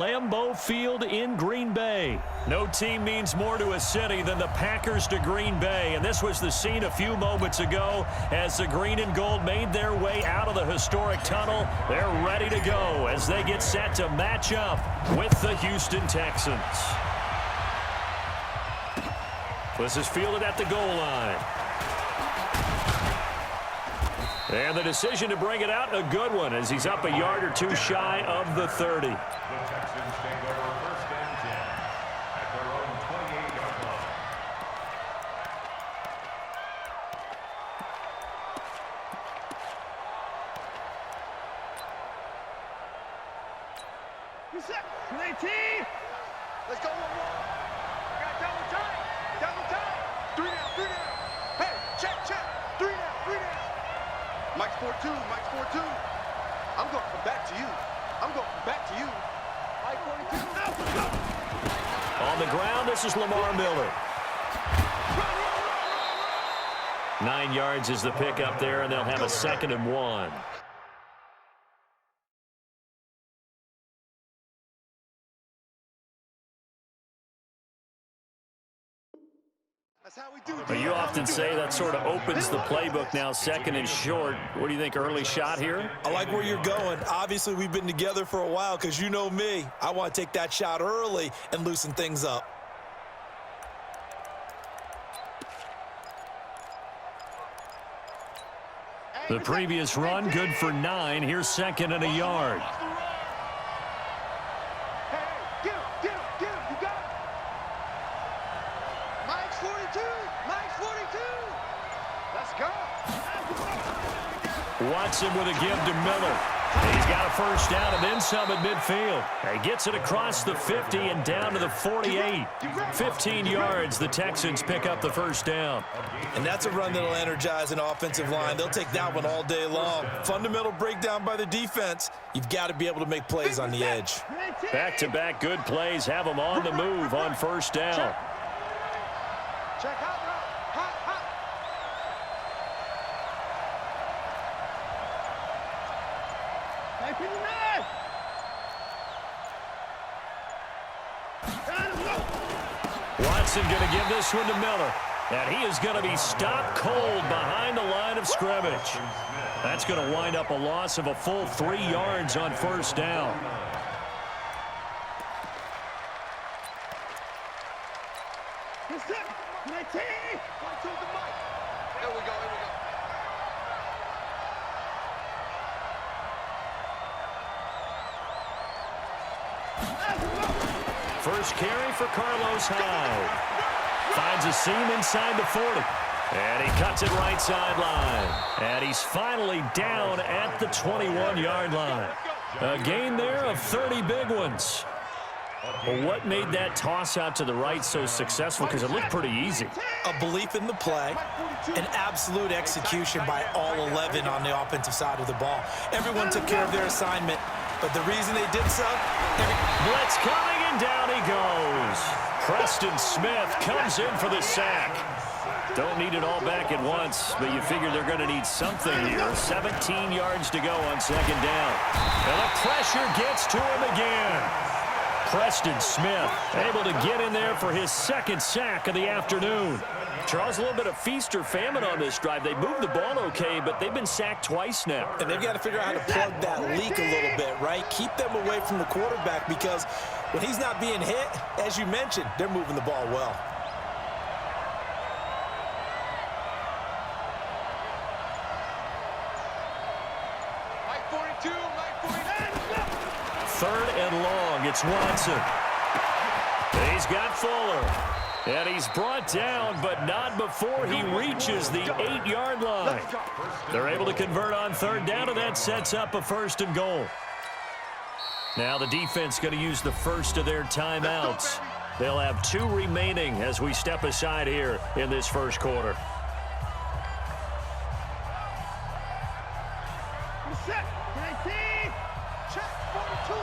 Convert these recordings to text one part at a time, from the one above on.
Lambeau Field in Green Bay. No team means more to a city than the Packers to Green Bay, and this was the scene a few moments ago as the green and gold made their way out of the historic tunnel. They're ready to go as they get set to match up with the Houston Texans. This is fielded at the goal line. And the decision to bring it out, a good one, as he's up a yard or two shy of the 30. The Texans take over first and 10 at their own 28-yard line. You set. 19. Let's go one more. I got double time. Double time. 3 down, 3 down. Hey, check, check. 3 down, 3 down. Mike's 4-2, Mike's 4-2. I'm going to come back to you. I'm going to come back to you. Mike 42. On the ground, this is Lamar Miller. 9 yards is the pickup there, and they'll have a 2nd and 1. But you often say that sort of opens the playbook now, 2nd and short. What do you think, early shot here? I like where you're going. Obviously, we've been together for a while because you know me. I want to take that shot early and loosen things up. The previous run, good for 9. Here's 2nd and a yard. Watson with a give to Miller. He's got a first down and then some at midfield. He gets it across the 50 and down to the 48. 15 yards, the Texans pick up the first down. And that's a run that'll energize an offensive line. They'll take that one all day long. Fundamental breakdown by the defense. You've got to be able to make plays on the edge. Back-to-back good plays have them on the move on first down. Check out. Watson going to give this one to Miller. And he is going to be stopped cold behind the line of scrimmage. That's going to wind up a loss of a full 3 yards on first down. First carry for Carlos Hyde. Finds a seam inside the 40. And he cuts it right sideline. And he's finally down at the 21-yard line. A gain there of 30 big ones. Well, what made that toss out to the right so successful? Because it looked pretty easy. A belief in the play, an absolute execution by all 11 on the offensive side of the ball. Everyone took care of their assignment, but the reason they did so... Blitz coming, and down he goes. Preston Smith comes in for the sack. Don't need it all back at once, but you figure they're going to need something here. 17 yards to go on second down. And the pressure gets to him again. Preston Smith able to get in there for his 2nd sack of the afternoon. Charles, a little bit of feast or famine on this drive. They moved the ball okay, but they've been sacked twice now. And they've got to figure out how to plug that leak a little bit, right? Keep them away from the quarterback because when he's not being hit, as you mentioned, they're moving the ball well. Mike 42, Mike 49. 3rd and long. It's Watson. He's got Fuller. And he's brought down, but not before he reaches the 8-yard line. They're able to convert on 3rd down, and that sets up a 1st and goal. Now the defense going to use the first of their timeouts. They'll have 2 remaining as we step aside here in this first quarter. Set. 19. Check. 42.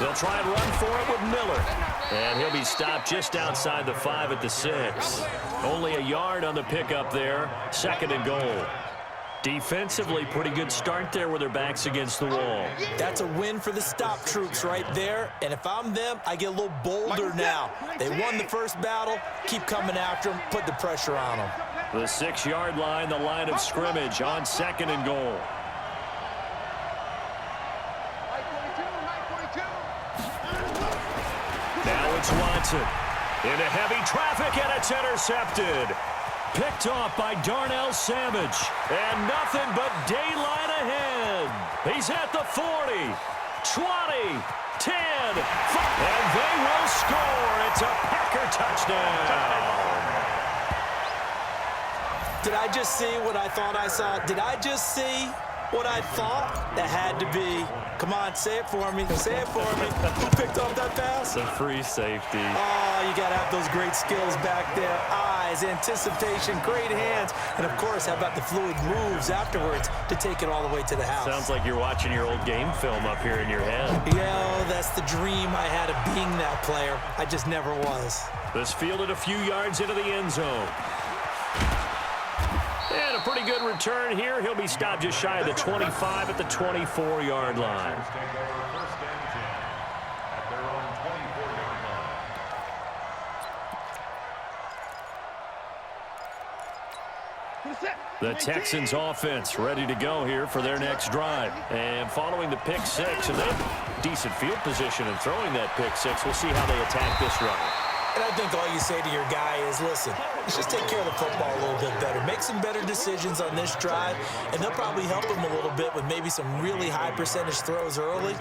They'll try and run for it with Miller. And he'll be stopped just outside the 5 at the 6. Only a yard on the pickup there. 2nd and goal. Defensively, pretty good start there with their backs against the wall. That's a win for the stop troops right there. And if I'm them, I get a little bolder now. They won the first battle. Keep coming after them. Put the pressure on them. The 6-yard line, the line of scrimmage on 2nd and goal. Now it's Watson. Into heavy traffic, and it's intercepted. Picked off by Darnell Savage. And nothing but daylight ahead. He's at the 40, 20, 10, 5, and they will score. It's a Packer touchdown. Did I just see what I thought I saw? Did I just see what I thought? That had to be. Come on, say it for me. Say it for me. Who picked off that pass? The free safety. Oh, you got to have those great skills back there. Eyes, anticipation, great hands. And, of course, how about the fluid moves afterwards to take it all the way to the house? Sounds like you're watching your old game film up here in your head. Yeah, that's the dream I had of being that player. I just never was. This fielded a few yards into the end zone. And a pretty good return here. He'll be stopped just shy of the 25 at the 24-yard line. The Texans offense ready to go here for their next drive. And following the pick six, and they have decent field position in throwing that pick six. We'll see how they attack this drive. And I think all you say to your guy is, listen, let's just take care of the football a little bit better. Make some better decisions on this drive, and they'll probably help him a little bit with maybe some really high percentage throws early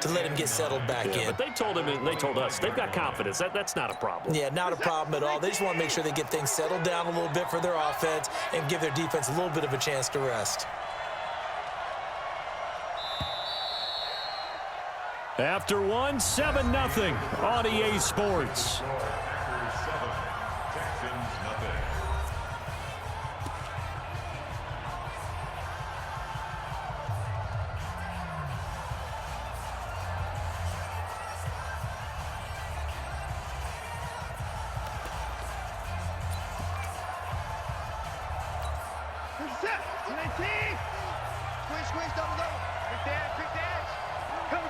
to let him get settled back in. But they told him, and they told us, they've got confidence. That's not a problem. Yeah, not a problem at all. They just want to make sure they get things settled down a little bit for their offense and give their defense a little bit of a chance to rest. After one, 7-0 on EA Sports. Squeeze, double. Quick dash. Come.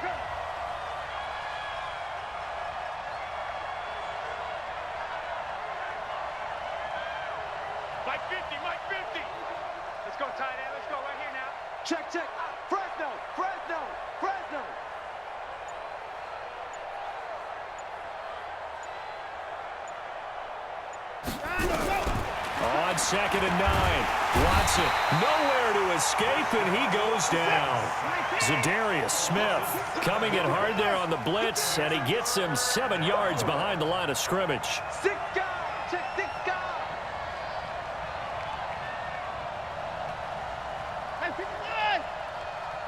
Mike 50. Let's go, tight end. Let's go right here now. Check. Fresno. On 2nd and 9. Watson nowhere to escape, and he goes down. Zadarius Smith coming in hard there on the blitz, and he gets him 7 yards behind the line of scrimmage. 6 guys. Check 6 guys.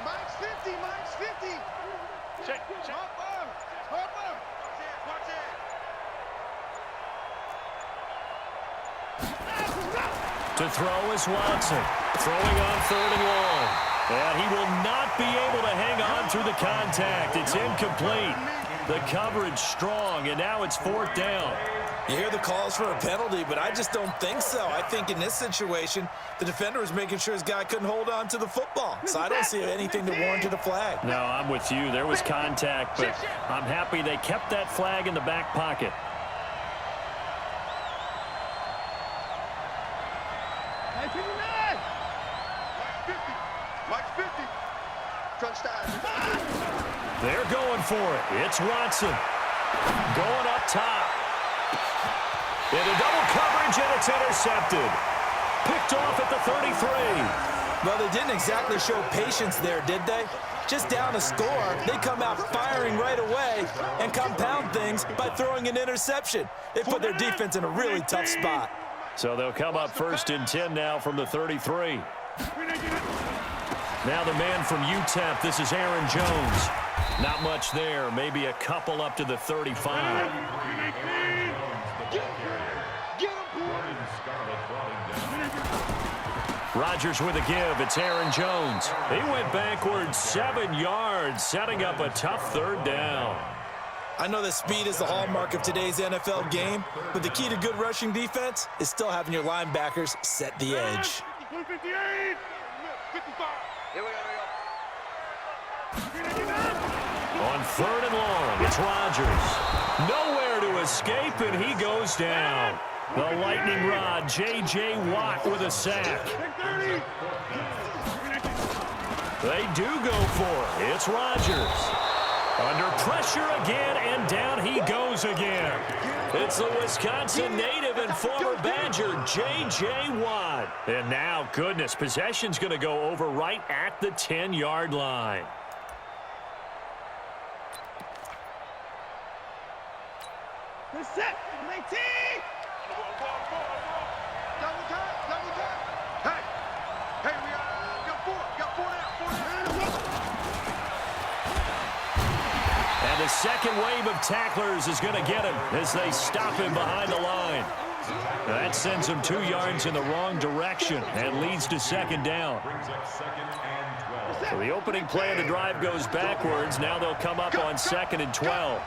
Mike's 50. Check. Hop him. Watch it. To throw is Watson. Throwing on 3rd and long. And he will not be able to hang on through the contact. It's incomplete. The coverage strong, and now it's 4th down. You hear the calls for a penalty, but I just don't think so. I think in this situation, the defender was making sure his guy couldn't hold on to the football. So I don't see anything to warrant a flag. No, I'm with you. There was contact, but I'm happy they kept that flag in the back pocket. Mike's 50. They're going for it. It's Watson. Going up top. Into double coverage, and it's intercepted. Picked off at the 33. Well, they didn't exactly show patience there, did they? Just down a score, they come out firing right away and compound things by throwing an interception. They put their defense in a really tough spot. So they'll come up 1st and 10 now from the 33. Now the man from UTEP, this is Aaron Jones. Not much there, maybe a couple up to the 35. Rodgers with a give. It's Aaron Jones. He went backwards 7 yards, setting up a tough 3rd down. I know that speed is the hallmark of today's NFL game, but the key to good rushing defense is still having your linebackers set the edge. 58. 55. Here we go. On 3rd and long, it's Rodgers. Nowhere to escape, and he goes down. The lightning rod, J.J. Watt with a sack. They do go for it. It's Rodgers. Under pressure again, and down he goes again. It's the Wisconsin native and former Badger, J.J. Watt. And now, goodness, possession's going to go over right at the 10-yard line. They're set. 19. Double time. Hey, we got 4. Got 4 now. And the second wave of tacklers is going to get him as they stop him behind the line. That sends him 2 yards in the wrong direction and leads to 2nd down. So the opening play of the drive goes backwards. Now they'll come up on 2nd and 12.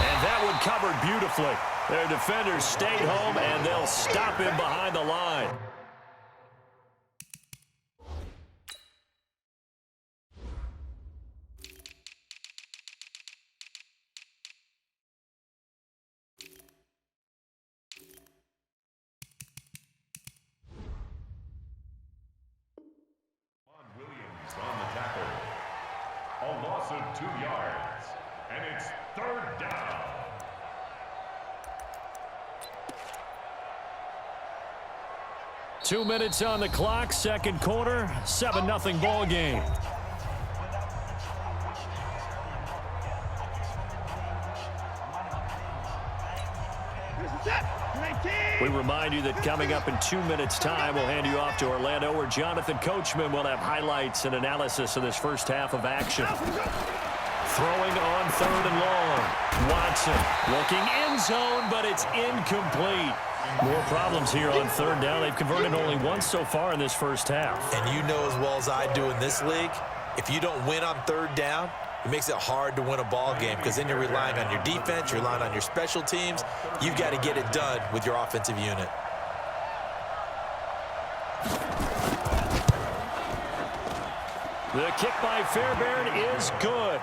And that one covered beautifully. Their defenders stayed home, and they'll stop him behind the line. On the tackle. A loss of 2 yards. And it's 3rd down. Two minutes on the clock, second quarter, 7-0 ball game. We remind you that coming up in 2 minutes' time, we'll hand you off to Orlando, where Jonathan Coachman will have highlights and analysis of this first half of action. Throwing on 3rd and long. Watson looking end zone, but it's incomplete. More problems here on 3rd down. They've converted only once so far in this first half. And you know as well as I do in this league, if you don't win on 3rd down, it makes it hard to win a ball game because then you're relying on your defense, you're relying on your special teams. You've got to get it done with your offensive unit. The kick by Fairbairn is good.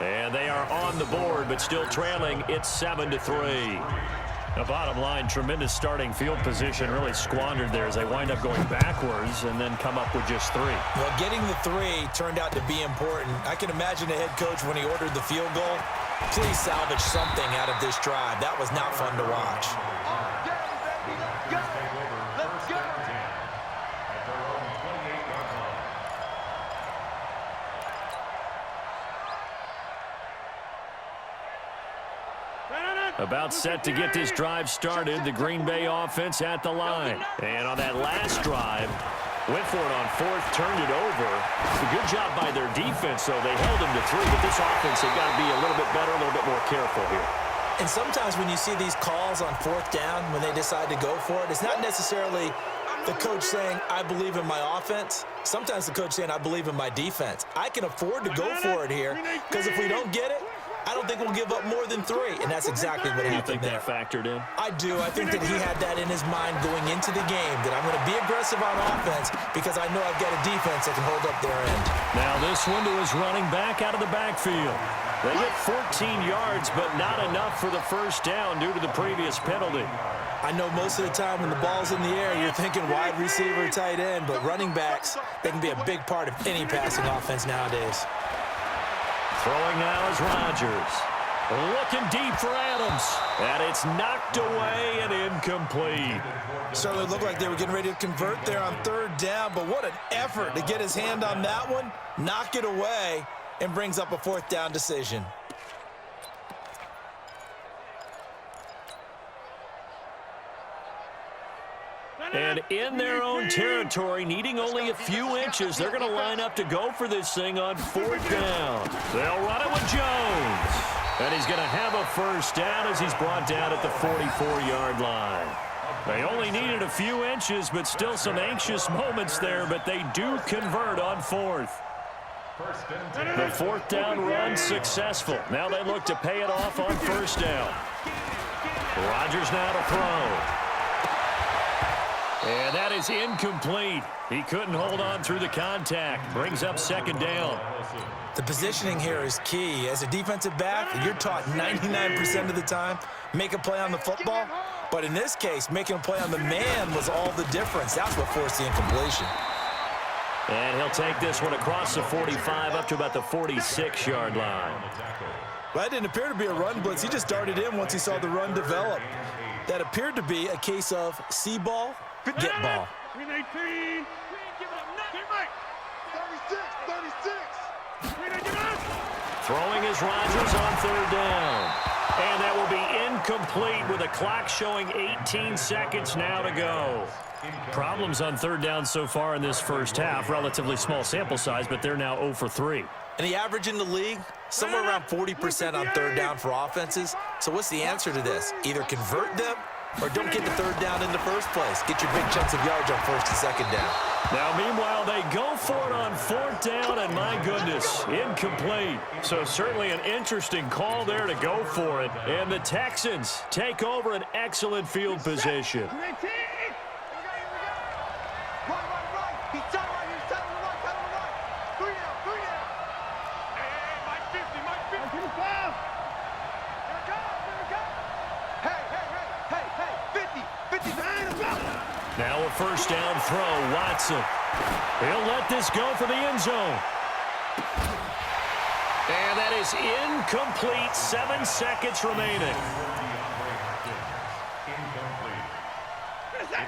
And they are on the board, but still trailing. It's 7-3. The bottom line, tremendous starting field position, really squandered there as they wind up going backwards and then come up with just 3. Well, getting the 3 turned out to be important. I can imagine the head coach when he ordered the field goal. Please salvage something out of this drive. That was not fun to watch. Let's go. At their own 28-yard line. About set to get this drive started, the Green Bay offense at the line. And on that last drive, went for it on 4th, turned it over. It's a good job by their defense, though. They held them to 3, but this offense, they've got to be a little bit better, a little bit more careful here. And sometimes when you see these calls on 4th down, when they decide to go for it, it's not necessarily the coach saying, I believe in my offense. Sometimes the coach saying, I believe in my defense. I can afford to go for it here because if we don't get it, I don't think we'll give up more than 3, and that's exactly what happened. You think that factored in? I do. I think that he had that in his mind going into the game, that I'm going to be aggressive on offense because I know I've got a defense that can hold up their end. Now this one to his running back out of the backfield. They get 14 yards, but not enough for the first down due to the previous penalty. I know most of the time when the ball's in the air, you're thinking wide receiver, tight end, but running backs, they can be a big part of any passing offense nowadays. Throwing now is Rodgers. Looking deep for Adams. And it's knocked away and incomplete. Certainly looked like they were getting ready to convert there on 3rd down, but what an effort to get his hand on that one, knock it away, and brings up a 4th down decision. And in their own territory, needing only a few inches, they're going to line up to go for this thing on 4th down. They'll run it with Jones. And he's going to have a first down as he's brought down at the 44-yard line. They only needed a few inches, but still some anxious moments there, but they do convert on 4th. First and 10. The fourth down run successful. Now they look to pay it off on first down. Rodgers now to throw. And that is incomplete. He couldn't hold on through the contact. Brings up second down. The positioning here is key. As a defensive back, you're taught 99% of the time, make a play on the football. But in this case, making a play on the man was all the difference. That's what forced the incompletion. And he'll take this one across the 45 up to about the 46-yard line. Well, that didn't appear to be a run blitz. He just darted in once he saw the run develop. That appeared to be a case of see ball, get ball. 319. 36. Throwing is Rodgers on third down. And that will be incomplete with a clock showing 18 seconds now to go. Problems on third down so far in this first half. Relatively small sample size, but they're now 0 for 3. And the average in the league, somewhere around 40% on third down for offenses. So what's the answer to this? Either convert them or don't get the third down in the first place. Get your big chunks of yards on first and second down. Now, meanwhile, they go for it on fourth down, and my goodness, incomplete. So certainly an interesting call there to go for it. And the Texans take over an excellent field position. Now a first down throw, Watson. He'll let this go for the end zone. And that is incomplete. 7 seconds remaining.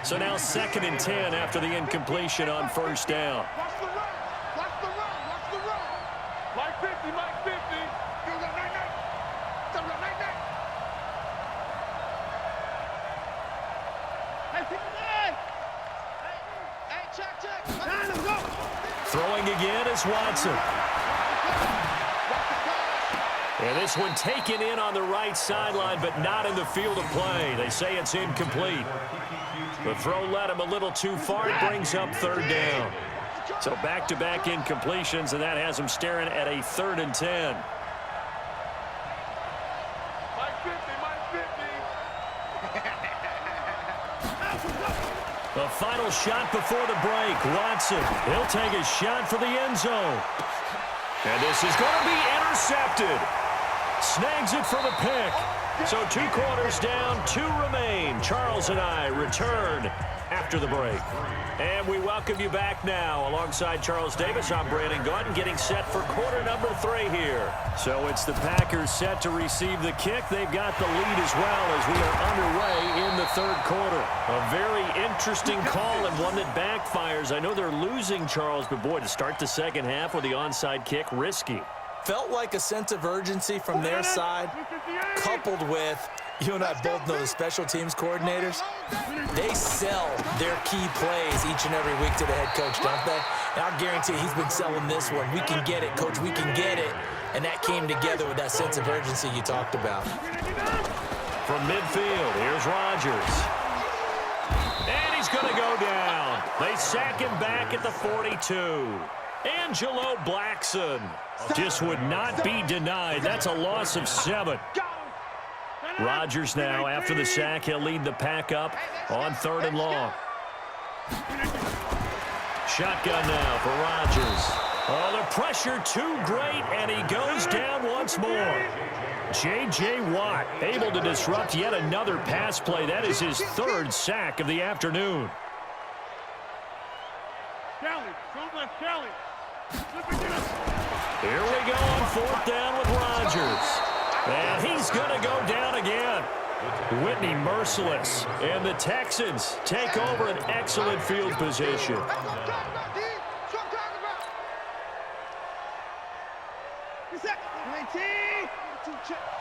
So now 2nd and 10 after the incompletion on first down. Watch the run. Watch the run. Watch the run. Mike 50, Mike 50. Go, go, night, night. Go, go, night, night. Hey, 59. Hey, check, check. Nine, let's go. Throwing again is Watson. And this one taken in on the right sideline, but not in the field of play. They say it's incomplete. The throw led him a little too far. It brings up third down. So back-to-back incompletions, and that has him staring at a 3rd and 10. Mike 50, Mike 50. The final shot before the break. Watson, he'll take a shot for the end zone. And this is going to be intercepted. Snags it for the pick. So 2 quarters down, 2 remain. Charles and I return after the break. And we welcome you back now. Alongside Charles Davis, I'm Brandon Gaudin, getting set for quarter number 3 here. So it's the Packers set to receive the kick. They've got the lead as well as we are underway in the 3rd quarter. A very interesting call and one that backfires. I know they're losing, Charles, but boy, to start the second half with the onside kick, risky. Felt like a sense of urgency from their side, coupled with, you and I both know the special teams coordinators, they sell their key plays each and every week to the head coach, don't they? And I'll guarantee he's been selling this one. We can get it, coach, we can get it. And that came together with that sense of urgency you talked about. From midfield, here's Rodgers. And he's going to go down. They sack him back at the 42. Angelo Blackson just would not be denied. That's a loss of 7. Rodgers now, after the sack, he'll lead the pack up on 3rd and long. Shotgun now for Rodgers. Oh, the pressure too great, and he goes down once more. J.J. Watt able to disrupt yet another pass play. That is his 3rd sack of the afternoon. Kelly. Here we go on 4th down with Rodgers. And he's going to go down again. Whitney merciless. And the Texans take over an excellent field position.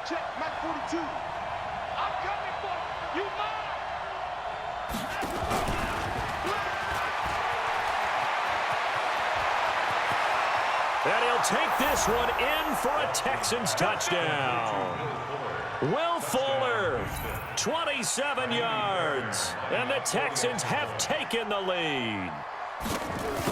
Check, Mike 42. I'm coming for you. Mine. And he'll take this one in for a Texans touchdown. Will Fuller, 27 yards. And the Texans have taken the lead.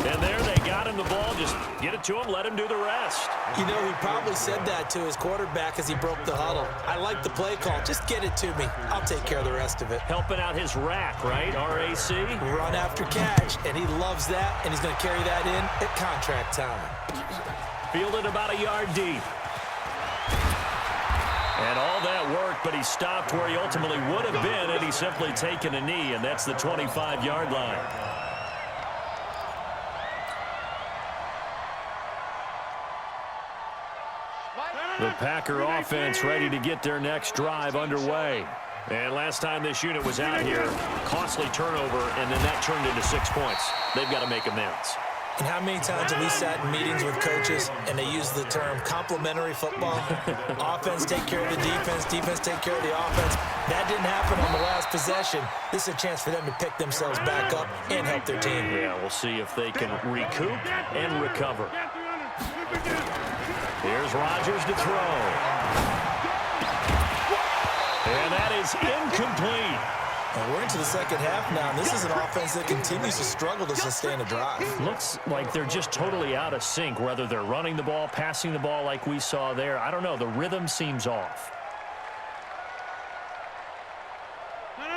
And there they got him the ball. Just get it to him, let him do the rest. You know, he probably said that to his quarterback as he broke the huddle. I like the play call. Just get it to me. I'll take care of the rest of it. Helping out his rack, right? RAC? Run after catch, and he loves that, and he's going to carry that in at contract time. Fielded about a yard deep. And all that worked, but he stopped where he ultimately would have been had he simply taken a knee, and that's the 25-yard line. The Packer offense ready to get their next drive underway. And last time this unit was out here, costly turnover, and then that turned into 6 points. They've got to make amends. And how many times have we sat in meetings with coaches and they use the term complementary football? Offense take care of the defense, defense take care of the offense. That didn't happen on the last possession. This is a chance for them to pick themselves back up and help their team. Yeah, we'll see if they can recoup and recover. Here's Rodgers to throw. And that is incomplete. And we're into the second half now, and this is an offense that continues to struggle to sustain a drive. Looks like they're just totally out of sync, whether they're running the ball, passing the ball like we saw there. I don't know. The rhythm seems off.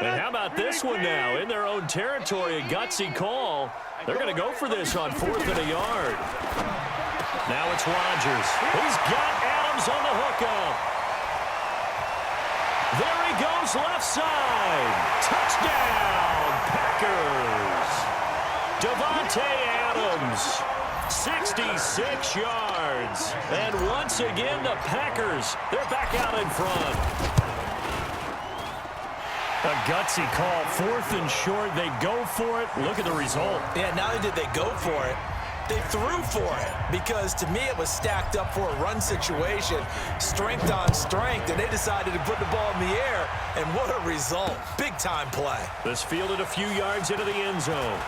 And how about this one now? In their own territory, a gutsy call. They're going to go for this on 4th and a yard. Now it's Rodgers. He's got Adams on the hookup. There he goes, left side. Touchdown, Packers. Davante Adams, 66 yards. And once again, the Packers, they're back out in front. A gutsy call, 4th and short. They go for it. Look at the result. Yeah, not only did they go for it, they threw for it, because to me it was stacked up for a run situation, strength on strength, and they decided to put the ball in the air, and what a result. Big-time play. This fielded a few yards into the end zone.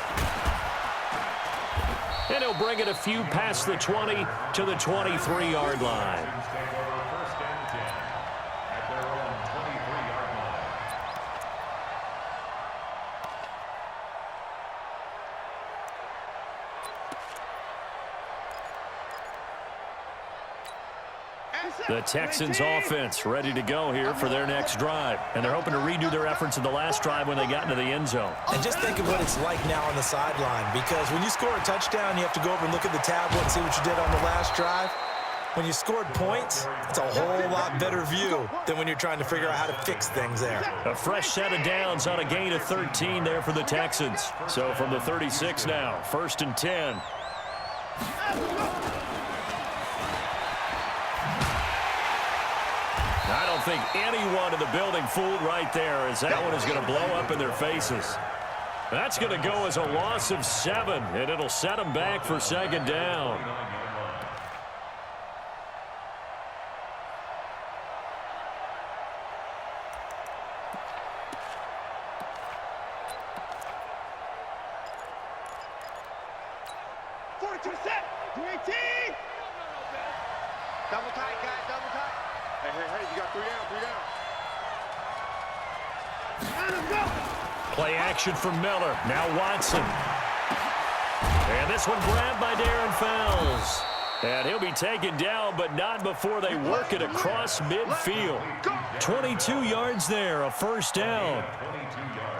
And he'll bring it a few past the 20 to the 23-yard line. The Texans offense ready to go here for their next drive. And they're hoping to redo their efforts in the last drive when they got into the end zone. And just think of what it's like now on the sideline, because when you score a touchdown, you have to go over and look at the tablet and see what you did on the last drive. When you scored points, it's a whole lot better view than when you're trying to figure out how to fix things there. A fresh set of downs on a gain of 13 there for the Texans. So from the 36 now, 1st and 10. I don't think anyone in the building fooled right there, as that one is going to blow up in their faces. That's going to go as a loss of 7, and it'll set them back for 2nd down. Double tight, guys, double tight. Hey, you got 3 down. Play action from Miller. Now Watson. And this one grabbed by Darren Fells. And he'll be taken down, but not before they work it across midfield. 22 yards there, a 1st down.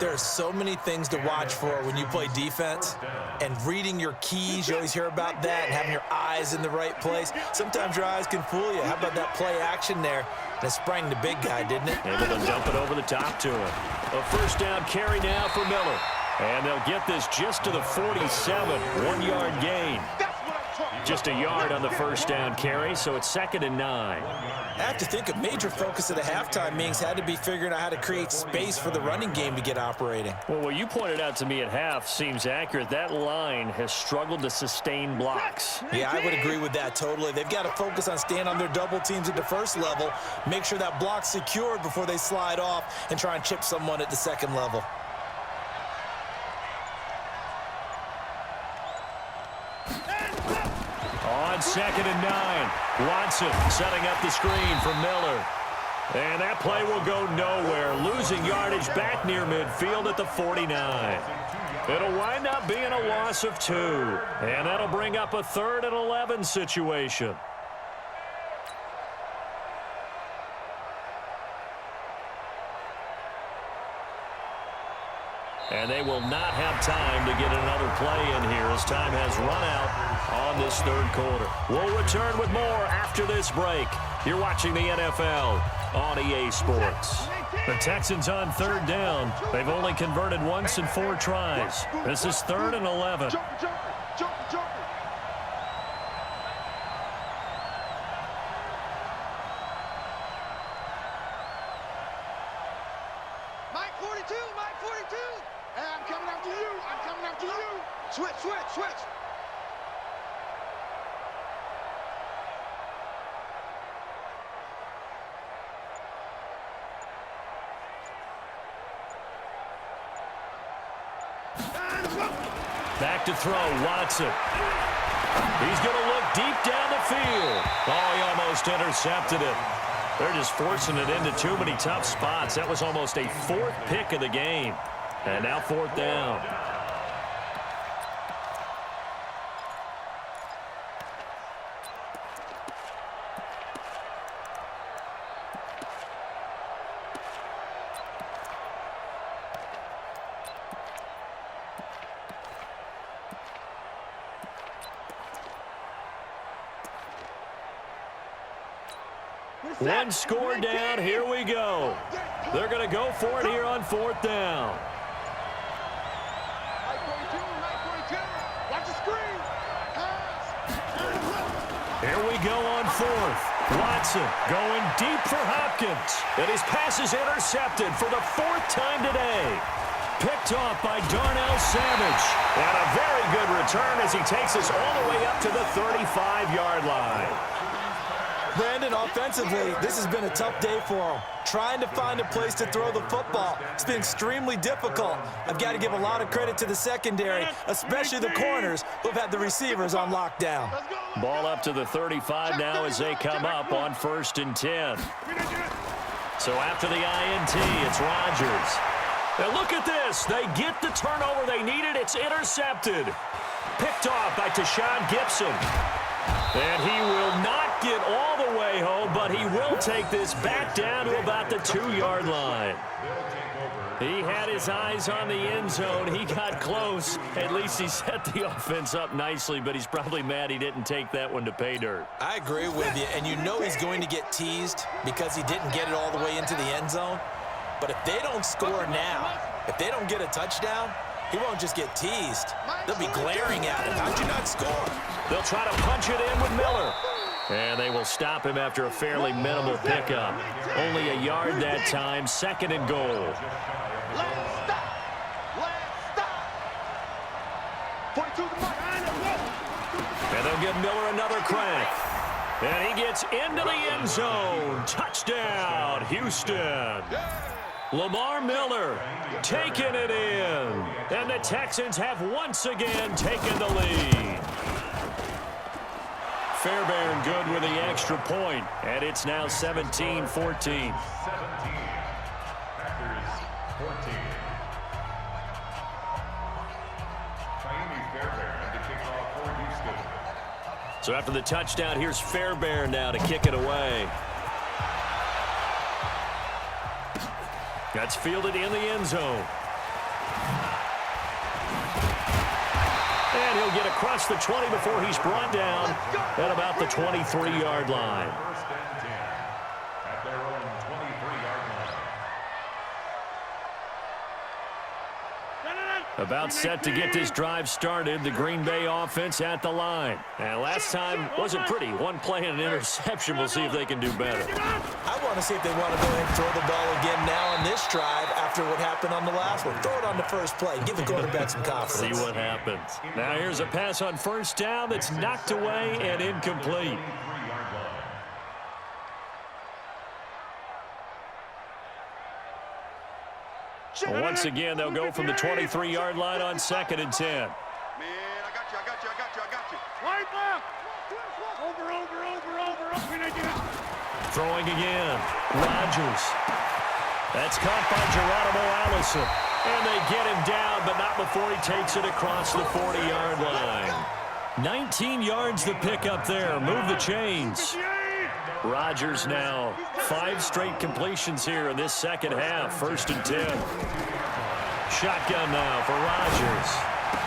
There are so many things to watch for when you play defense, and reading your keys, you always hear about that, and having your eyes in the right place. Sometimes your eyes can fool you. How about that play action there? And it sprang the big guy, didn't it? Able to dump it over the top to him. A 1st down carry now for Miller. And they'll get this just to the 47, 1-yard gain. Just a yard on the 1st down carry, so it's 2nd and 9. I have to think a major focus of the halftime meetings had to be figuring out how to create space for the running game to get operating. Well, what you pointed out to me at half seems accurate. That line has struggled to sustain blocks. Yeah, I would agree with that totally. They've got to focus on staying on their double teams at the 1st level, make sure that block's secured before they slide off and try and chip someone at the 2nd level. On 2nd and 9, Watson setting up the screen for Miller. And that play will go nowhere, losing yardage back near midfield at the 49. It'll wind up being a loss of 2. And that'll bring up a 3rd and 11 situation. And they will not have time to get another play in here as time has run out on this 3rd quarter. We'll return with more after this break. You're watching the NFL on EA Sports. The Texans on 3rd down. They've only converted once in 4 tries. This is 3rd and 11. Mike 42, Mike 42. Hey, I'm coming after you. I'm coming after you. Switch, switch, switch. Back to throw, Watson. He's going to look deep down the field. Oh, he almost intercepted it. They're just forcing it into too many tough spots. That was almost a 4th pick of the game. And now 4th down. One score down. Here we go. They're going to go for it here on 4th down. Here we go on 4th. Watson going deep for Hopkins. And his pass is intercepted for the 4th time today. Picked off by Darnell Savage. And a very good return as he takes us all the way up to the 35-yard line. Brandon, offensively, this has been a tough day for him. Trying to find a place to throw the football. It's been extremely difficult. I've got to give a lot of credit to the secondary, especially the corners who've had the receivers on lockdown. Ball up to the 35 now as they come up on 1st and 10. So after the INT, it's Rodgers. Now look at this. They get the turnover they needed. It's intercepted. Picked off by Tashawn Gibson. And he will not get all the way home, but he will take this back down to about the 2-yard line. He had his eyes on the end zone. He got close. At least he set the offense up nicely, but he's probably mad he didn't take that one to pay dirt. I agree with you, and you know he's going to get teased because he didn't get it all the way into the end zone. But if they don't score now, if they don't get a touchdown, he won't just get teased. They'll be glaring at him. How'd you not score? They'll try to punch it in with Miller. And they will stop him after a fairly minimal pickup. Only a yard that time, 2nd and goal. Let's stop. Let's stop. 42 to Mike. And they'll give Miller another crack. And he gets into the end zone. Touchdown, Houston. Lamar Miller taking it in. And the Texans have once again taken the lead. Fairbairn good with the extra point. And it's now 17-14. 17. Packers 14. Taimi Fairbairn to kick off for Houston. So after the touchdown, here's Fairbairn now to kick it away. That's fielded in the end zone. And he'll get across the 20 before he's brought down at about the 23-yard line. 1st and 10 at their own 23-yard line. About set to get this drive started, the Green Bay offense at the line. And last time wasn't pretty. One play and an interception. We'll see if they can do better. I want to see if they want to go ahead and throw the ball again now on this drive after what happened on the last one. Throw it on the first play. Give the quarterback some confidence. See what happens. Now here's a pass on 1st down that's knocked away and incomplete. 23-yard line. Well, once again, they'll go from the 23-yard line on 2nd and 10. Man, I got you, I got you, I got you, I got you. Right back. Over. Throwing again. Rodgers. That's caught by Geronimo Allison. And they get him down, but not before he takes it across the 40-yard line. 19 yards the pick up there. Move the chains. Rodgers now 5 straight completions here in this second half. 1st and 10. Shotgun now for Rodgers.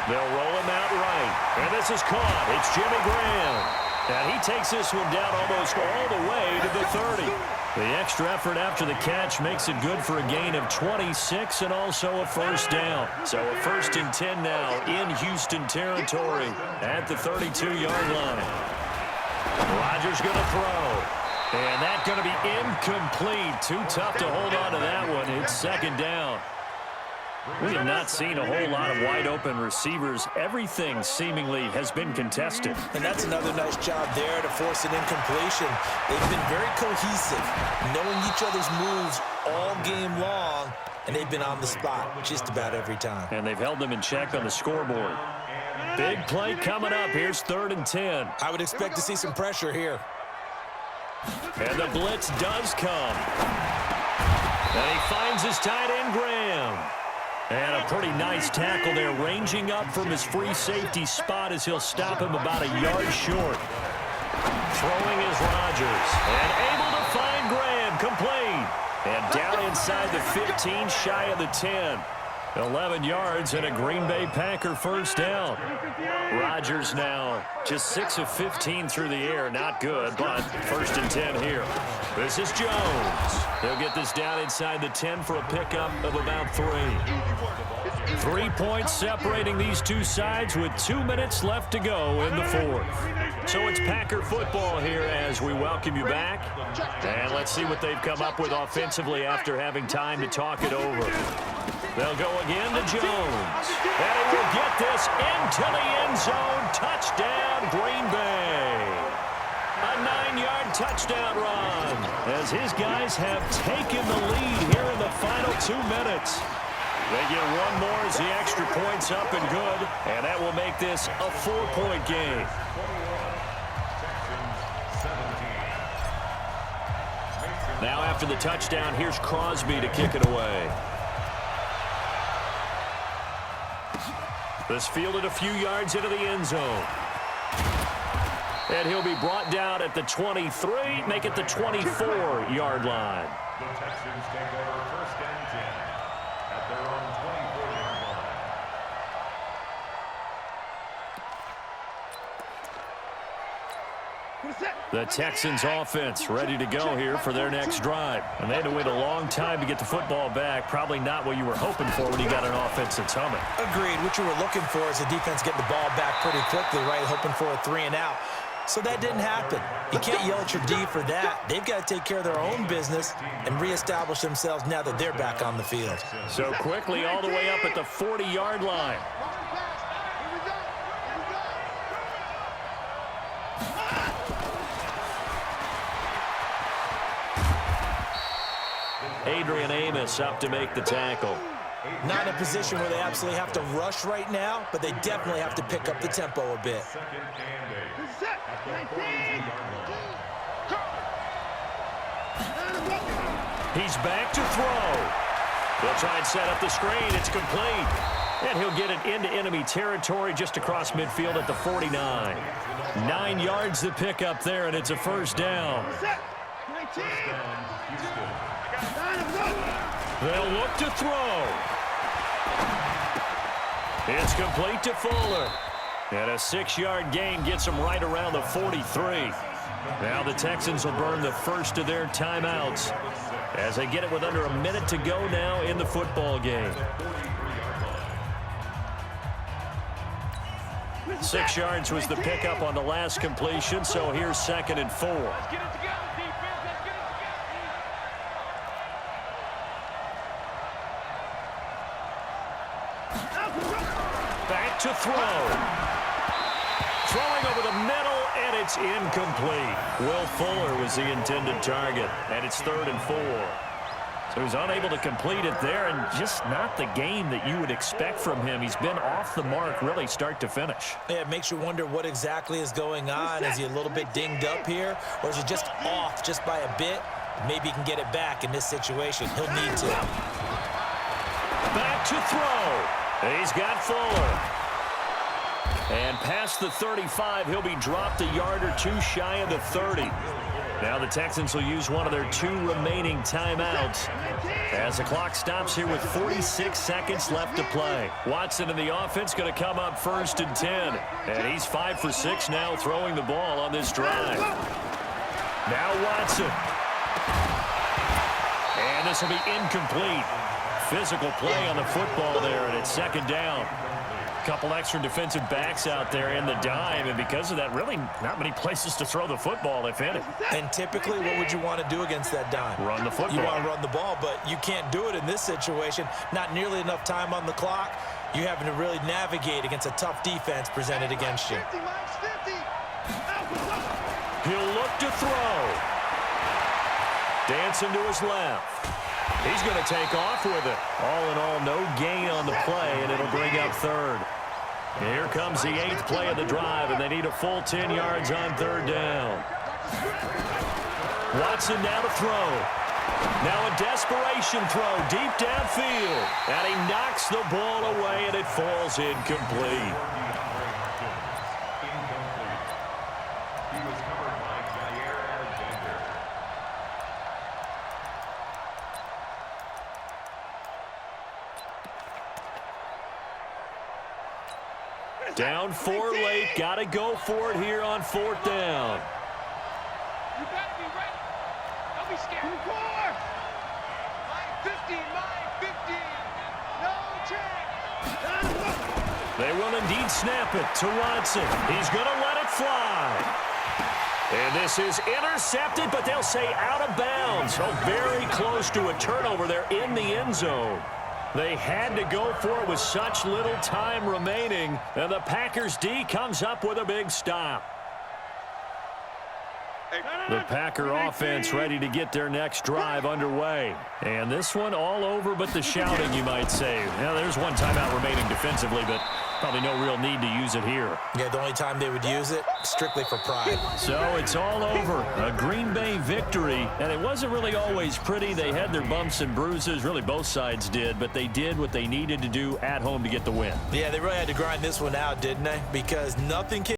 They'll roll him out right. And this is caught. It's Jimmy Graham. And he takes this one down almost all the way to the 30. The extra effort after the catch makes it good for a gain of 26 and also a 1st down. So a 1st and 10 now in Houston territory at the 32-yard line. Rodgers going to throw. And that's going to be incomplete. Too tough to hold on to that one. It's 2nd down. We have not seen a whole lot of wide-open receivers. Everything seemingly has been contested. And that's another nice job there to force an incompletion. They've been very cohesive, knowing each other's moves all game long, and they've been on the spot just about every time. And they've held them in check on the scoreboard. Big play coming up. Here's 3rd and 10. I would expect to see some pressure here. And the blitz does come. And he finds his tight end, Graham. And a pretty nice tackle there, ranging up from his free safety spot as he'll stop him about a yard short. Throwing is Rodgers. And able to find Graham, complete. And down inside the 15, shy of the 10. 11 yards and a Green Bay Packer 1st down. Rodgers now just 6 of 15 through the air. Not good, but 1st and 10 here. This is Jones. He'll get this down inside the 10 for a pickup of about 3. 3 points separating these two sides with 2 minutes left to go in the 4th. So it's Packer football here as we welcome you back. And let's see what they've come up with offensively after having time to talk it over. They'll go again to Jones. And he will get this into the end zone. Touchdown, Green Bay. A 9-yard touchdown run as his guys have taken the lead here in the final 2 minutes. They get one more as the extra point's up and good, and that will make this a 4-point game. Now after the touchdown, here's Crosby to kick it away. This fielded a few yards into the end zone. And he'll be brought down at the 23, make it the 24-yard line. The Texans take over 1st and 10 at their own 24-yard line. The Texans offense ready to go here for their next drive. And they had to wait a long time to get the football back. Probably not what you were hoping for when you got an offense that's humming. Agreed. What you were looking for is the defense getting the ball back pretty quickly, right? Hoping for a 3 and out. So that didn't happen. You can't yell at your D for that. They've got to take care of their own business and reestablish themselves now that they're back on the field. So quickly all the way up at the 40-yard line. Adrian Amos up to make the tackle. Not in a position where they absolutely have to rush right now, but they definitely have to pick up the tempo a bit. He's back to throw. They'll try and set up the screen. It's complete. And he'll get it into enemy territory just across midfield at the 49. 9 yards to pick up there, and it's a 1st down. They'll look to throw. It's complete to Fuller. And a 6-yard gain gets them right around the 43. Now the Texans will burn the first of their timeouts as they get it with under a minute to go now in the football game. 6 yards was the pickup on the last completion, so here's 2nd and 4. Back to throw. Throwing over the middle, and it's incomplete. Will Fuller was the intended target, and it's 3rd and 4. So he's unable to complete it there, and just not the game that you would expect from him. He's been off the mark really start to finish. Yeah, it makes you wonder what exactly is going on. Is he a little bit dinged up here, or is he just off just by a bit? Maybe he can get it back in this situation. He'll need to. Back to throw. He's got Fuller. And past the 35, he'll be dropped a yard or two shy of the 30. Now the Texans will use one of their 2 remaining timeouts as the clock stops here with 46 seconds left to play. Watson in the offense going to come up 1st and 10. And he's 5 for 6 now throwing the ball on this drive. Now Watson. And this will be incomplete. Physical play on the football there, and it's 2nd down. Couple extra defensive backs out there in the dime, and because of that, really not many places to throw the football, if any. And typically, what would you want to do against that dime? Run the football. You want to run the ball, but you can't do it in this situation. Not nearly enough time on the clock. You're having to really navigate against a tough defense presented against you. He'll look to throw. Dancing to his left. He's going to take off with it. All in all, no gain on the play, and it'll bring up 3rd. Here comes the 8th play of the drive, and they need a full 10 yards on 3rd down. Watson now to throw. Now a desperation throw deep downfield. And he knocks the ball away, and it falls incomplete. He was covered by Jair Alexander. Down 4 late. Got to go for it here on 4th down. You better be ready. Don't be scared. 4. Line 15, line 15. No chance. They will indeed snap it to Watson. He's going to let it fly. And this is intercepted, but they'll say out of bounds. So very close to a turnover there in the end zone. They had to go for it with such little time remaining, and the Packers D comes up with a big stop. The Packer offense ready to get their next drive underway. And this one all over but the shouting, you might say. Now, there's one timeout remaining defensively, but probably no real need to use it here. Yeah, the only time they would use it, strictly for pride. So it's all over. A Green Bay victory, and it wasn't really always pretty. They had their bumps and bruises. Really, both sides did, but they did what they needed to do at home to get the win. Yeah, they really had to grind this one out, didn't they? Because nothing can